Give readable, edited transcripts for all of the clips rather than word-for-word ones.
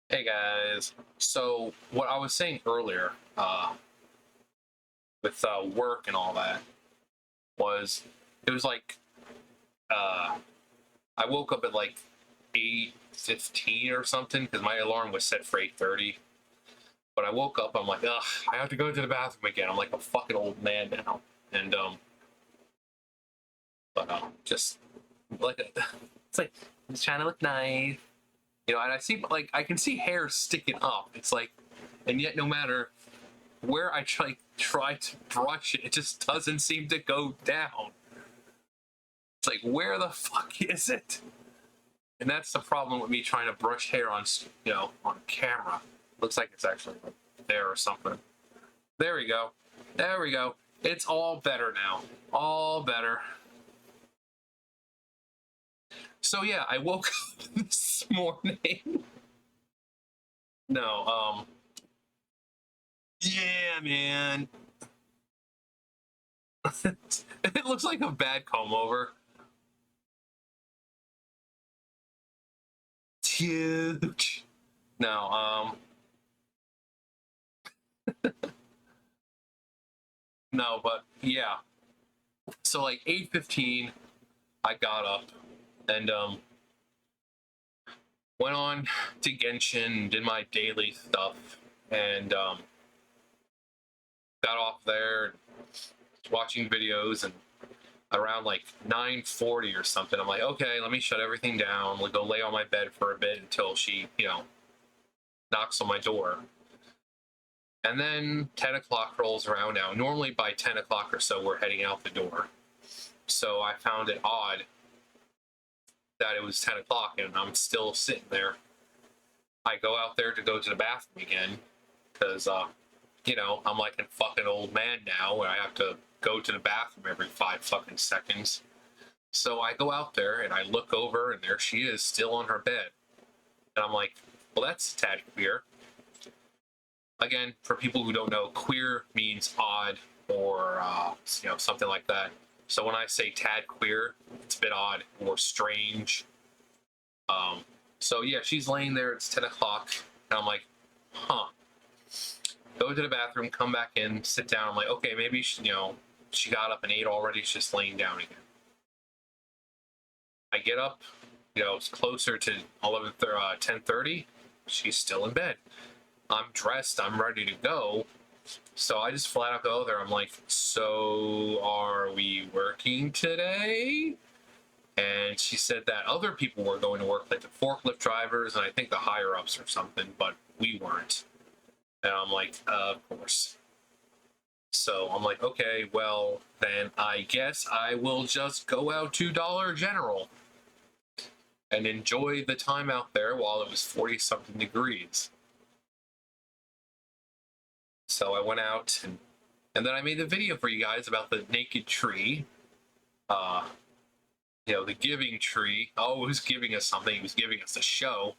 Hey guys. So what I was saying earlier, with work and all that, was it was like I woke up at like 8:15 or something because my alarm was set for 8:30. But I woke up, I'm like, ugh, I have to go to the bathroom again. I'm like a fucking old man now, and just like it's like just trying to look nice, And I see like I can see hair sticking up. It's like, and yet no matter where I try to brush it, it just doesn't seem to go down. It's like, where the fuck is it? And that's the problem with me trying to brush hair on camera. Looks like it's actually like there or something. There we go. There we go. It's all better now. All better. So yeah, I woke up this morning. No, yeah, man. It looks like a bad comb over. Huge. No, no, but yeah. So like 8:15, I got up and went on to Genshin, did my daily stuff, and got off there watching videos. And around like 9:40 or something, I'm like, okay, let me shut everything down. Go lay on my bed for a bit until she, knocks on my door. And then 10 o'clock rolls around now. Normally by 10 o'clock or so, we're heading out the door. So I found it odd that it was 10 o'clock and I'm still sitting there. I go out there to go to the bathroom again because, I'm like a fucking old man now where I have to go to the bathroom every 5 fucking seconds. So I go out there and I look over and there she is still on her bed. And I'm like, well, that's a tad queer. Again, for people who don't know, queer means odd or, something like that. So when I say tad queer, it's a bit odd or strange. So yeah, she's laying there. It's 10 o'clock. And I'm like, huh. Go to the bathroom, come back in, sit down. I'm like, okay, maybe she got up and ate already. She's just laying down again. I get up, it's closer to 10:30. She's still in bed. I'm dressed. I'm ready to go. So I just flat out go there. I'm like, so are we working today? And she said that other people were going to work, like the forklift drivers and I think the higher ups or something, but we weren't. And I'm like, of course. So I'm like, okay, well, then I guess I will just go out to Dollar General and enjoy the time out there while it was 40 something degrees. So I went out and then I made the video for you guys about the naked tree. The giving tree. Oh, he was giving us something. He was giving us a show.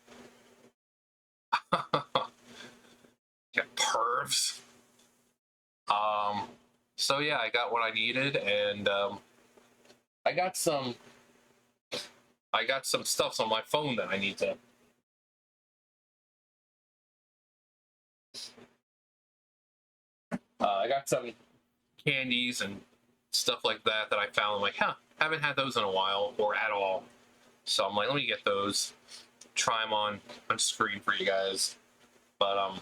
Yeah, pervs. So yeah, I got what I needed, and I got some stuffs on my phone that I need to. I got some candies and stuff like that I found. I'm like, haven't had those in a while or at all. So I'm like, let me get those, try them on screen for you guys. But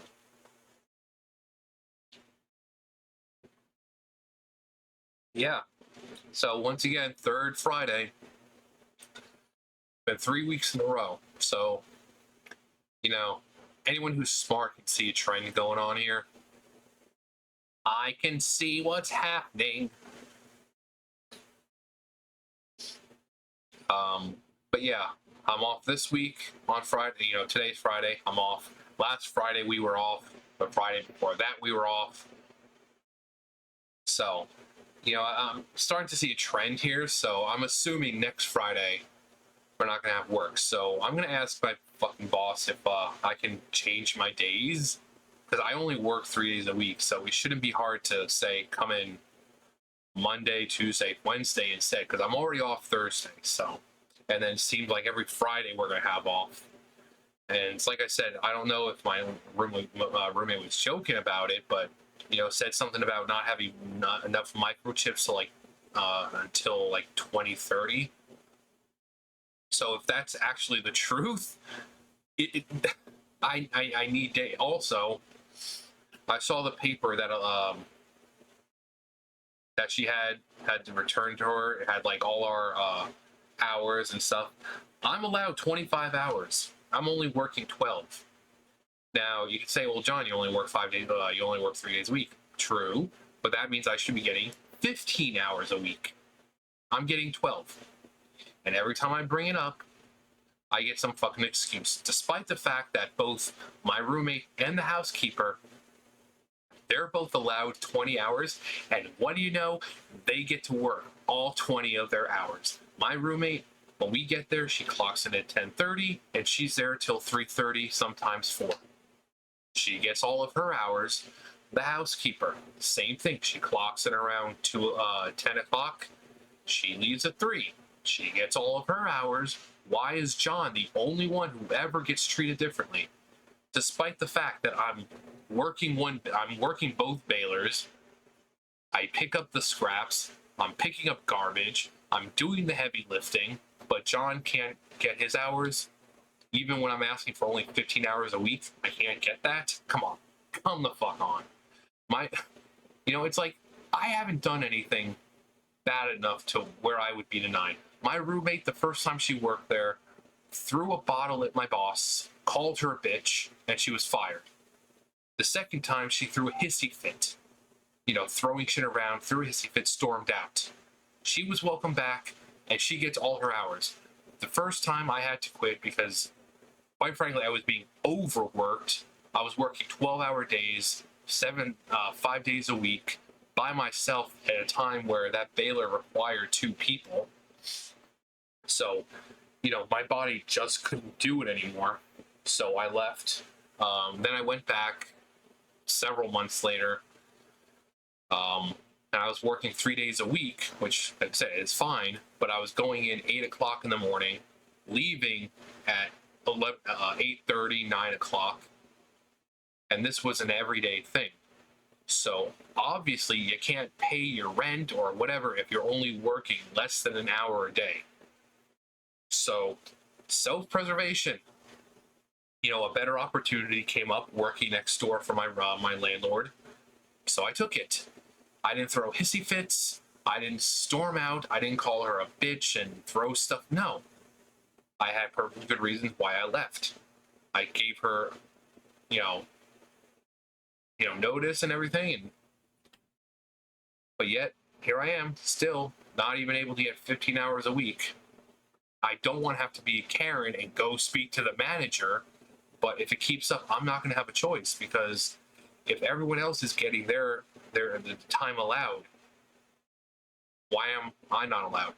yeah. So once again, third Friday. Been 3 weeks in a row. So, anyone who's smart can see a trend going on here. I can see what's happening. But yeah, I'm off this week on Friday. Today's Friday. I'm off. Last Friday we were off. The Friday before that we were off. So, I'm starting to see a trend here. So I'm assuming next Friday we're not gonna have work. So I'm gonna ask my fucking boss if I can change my days because I only work 3 days a week. So it shouldn't be hard to say come in Monday, Tuesday, Wednesday instead because I'm already off Thursday. So, and then it seems like every Friday we're gonna have off. And it's like I said, I don't know if my roommate was joking about it, but said something about not having not enough microchips to until like 2030. So if that's actually the truth, it I need data. Also, I saw the paper that she had to return to her. It had like all our hours and stuff. I'm allowed 25 hours. I'm only working 12. Now you could say, well, John, you only work 5 days. You only work 3 days a week. True, but that means I should be getting 15 hours a week. I'm getting 12, and every time I bring it up, I get some fucking excuse, despite the fact that both my roommate and the housekeeper, they're both allowed 20 hours, and what do you know? They get to work all 20 of their hours. My roommate, when we get there, she clocks in at 10:30, and she's there till 3:30, sometimes 4. She gets all of her hours. The housekeeper, same thing. She clocks in around 10 o'clock. She leaves at 3. She gets all of her hours. Why is John the only one who ever gets treated differently? Despite the fact that I'm working both balers. I pick up the scraps. I'm picking up garbage. I'm doing the heavy lifting, but John can't get his hours. Even when I'm asking for only 15 hours a week, I can't get that. Come on. Come the fuck on. It's like I haven't done anything bad enough to where I would be denied. My roommate, the first time she worked there, threw a bottle at my boss, called her a bitch, and she was fired. The second time, she threw a hissy fit. Throwing shit around, threw a hissy fit, stormed out. She was welcome back, and she gets all her hours. The first time I had to quit because, quite frankly, I was being overworked. I was working 12-hour days, 5 days a week, by myself at a time where that baler required 2 people. So, my body just couldn't do it anymore. So I left. Then I went back several months later. And I was working 3 days a week, which, like I said, is fine. But I was going in 8 o'clock in the morning, leaving at 8:30, 9 o'clock. And this was an everyday thing. So obviously you can't pay your rent or whatever if you're only working less than an hour a day. So self-preservation. A better opportunity came up working next door for my landlord. So I took it. I didn't throw hissy fits. I didn't storm out. I didn't call her a bitch and throw stuff. No. I had perfectly good reasons why I left. I gave her, notice and everything, but yet here I am, still not even able to get 15 hours a week. I don't want to have to be Karen and go speak to the manager, but if it keeps up, I'm not going to have a choice, because if everyone else is getting the time allowed, why am I not allowed?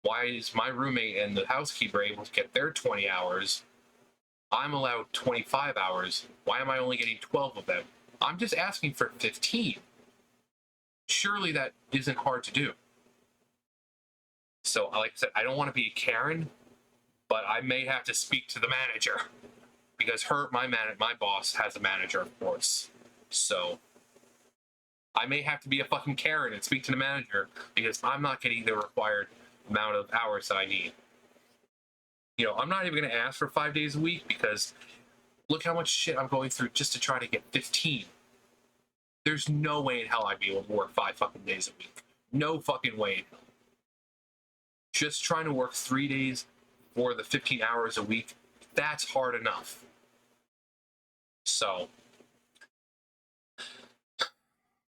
Why is my roommate and the housekeeper able to get their 20 hours? I'm allowed 25 hours. Why am I only getting 12 of them? I'm just asking for 15. Surely that isn't hard to do. So, like I said, I don't want to be a Karen, but I may have to speak to the manager, because my boss has a manager, of course. So I may have to be a fucking Karen and speak to the manager, because I'm not getting the required amount of hours that I need. I'm not even going to ask for 5 days a week, because look how much shit I'm going through just to try to get 15. There's no way in hell I'd be able to work 5 fucking days a week. No fucking way in hell. Just trying to work 3 days for the 15 hours a week, that's hard enough. So,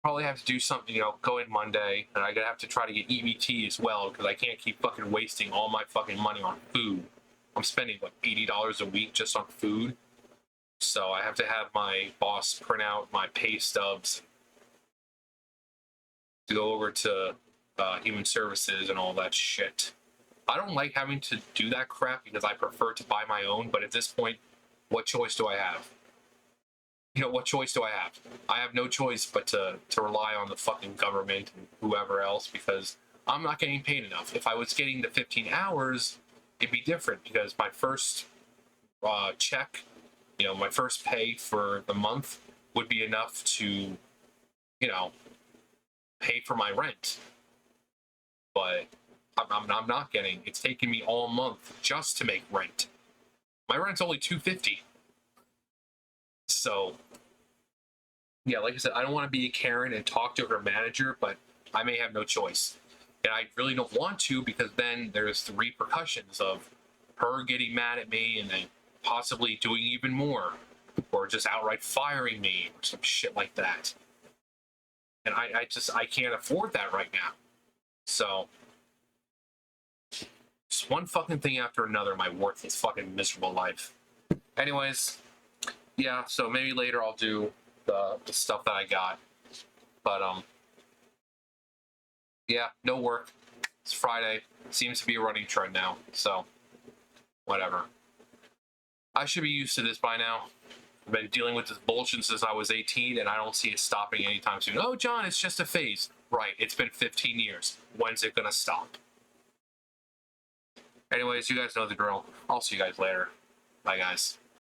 probably have to do something, go in Monday, and I'm going to have to try to get EBT as well, because I can't keep fucking wasting all my fucking money on food. I'm spending, $80 a week just on food. So I have to have my boss print out my pay stubs to go over to Human Services and all that shit. I don't like having to do that crap, because I prefer to buy my own, but at this point, what choice do I have? What choice do I have? I have no choice but to rely on the fucking government and whoever else, because I'm not getting paid enough. If I was getting the 15 hours, it'd be different, because my first check, my first pay for the month would be enough to, pay for my rent. But I'm not getting. It's taking me all month just to make rent. My rent's only $250. So yeah, like I said, I don't want to be a Karen and talk to her manager, but I may have no choice. And I really don't want to, because then there's the repercussions of her getting mad at me and then possibly doing even more, or just outright firing me or some shit like that. And I can't afford that right now. So just one fucking thing after another, my worthless fucking miserable life. Anyways, yeah, so maybe later I'll do the stuff that I got. But yeah, no work. It's Friday. Seems to be a running trend now. So whatever. I should be used to this by now. I've been dealing with this bullshit since I was 18, and I don't see it stopping anytime soon. Oh, John, it's just a phase. Right, it's been 15 years. When's it gonna stop? Anyways, you guys know the drill. I'll see you guys later. Bye, guys.